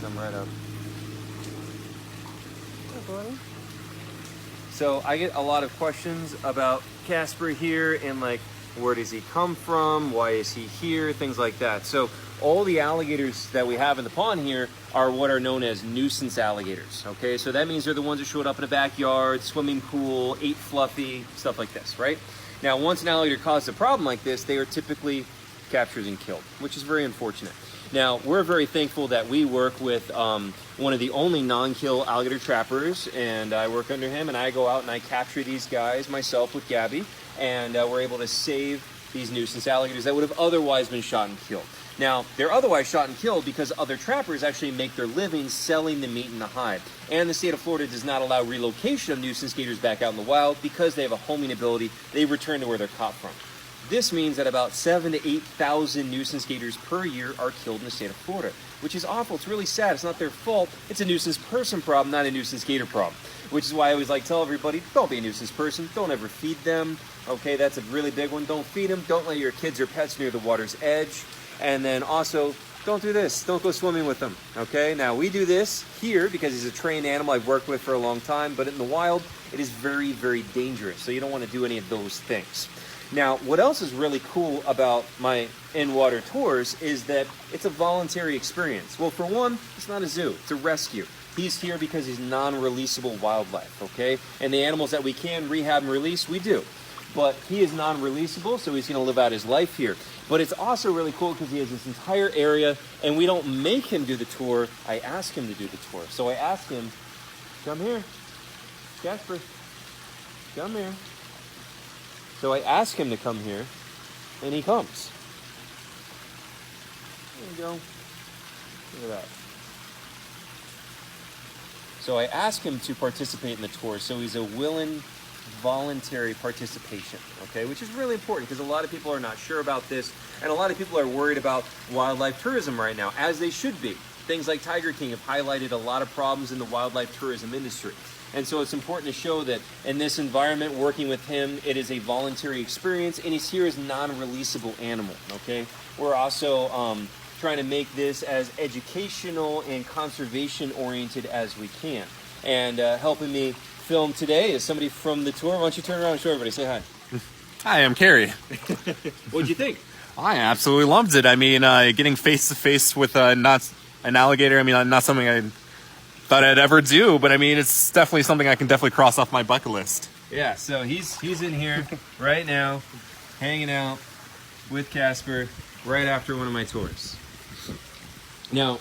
come right up. Good. So I get a lot of questions about Casper here and like, where does he come from? Why is he here? Things like that. So all the alligators that we have in the pond here are what are known as nuisance alligators. Okay, so that means they're the ones that showed up in the backyard, swimming pool, ate Fluffy, stuff like this, right? Now, once an alligator causes a problem like this, they are typically captured and killed, which is very unfortunate. Now, we're very thankful that we work with one of the only non-kill alligator trappers, and I work under him, and I go out and I capture these guys myself with Gabby, and we're able to save these nuisance alligators that would have otherwise been shot and killed. Now, they're otherwise shot and killed because other trappers actually make their living selling the meat and the hide. And the state of Florida does not allow relocation of nuisance gators back out in the wild because they have a homing ability. They return to where they're caught from. This means that about 7,000 to 8,000 nuisance gators per year are killed in the state of Florida, which is awful. It's really sad. It's not their fault. It's a nuisance person problem, not a nuisance gator problem, which is why I always like to tell everybody, don't be a nuisance person. Don't ever feed them. Okay, that's a really big one. Don't feed them. Don't let your kids or pets near the water's edge. And then also, don't do this. Don't go swimming with them. Okay, now we do this here because he's a trained animal I've worked with for a long time, but in the wild, it is very, very dangerous. So you don't want to do any of those things. Now, what else is really cool about my in-water tours is that it's a voluntary experience. Well, for one, it's not a zoo, it's a rescue. He's here because he's non-releasable wildlife, okay? And the animals that we can rehab and release, we do. But he is non-releasable, so he's gonna live out his life here. But it's also really cool because he has this entire area, and we don't make him do the tour, I ask him to do the tour. So I ask him, come here, Casper, come here. So I ask him to come here, and he comes. There you go. Look at that. So I ask him to participate in the tour, so he's a willing, voluntary participation, okay? Which is really important because a lot of people are not sure about this, and a lot of people are worried about wildlife tourism right now, as they should be. Things like Tiger King have highlighted a lot of problems in the wildlife tourism industry. And so it's important to show that in this environment, working with him, it is a voluntary experience, and he's here as non-releasable animal, okay? We're also trying to make this as educational and conservation-oriented as we can. And helping me film today is somebody from the tour. Why don't you turn around and show everybody? Say hi. Hi, I'm Carrie. What'd you think? I absolutely loved it. I mean, getting face-to-face with not an alligator, I mean, not something I thought I'd ever do, but I mean, it's definitely something I can definitely cross off my bucket list. Yeah, so he's in here right now, hanging out with Casper right after one of my tours. Now,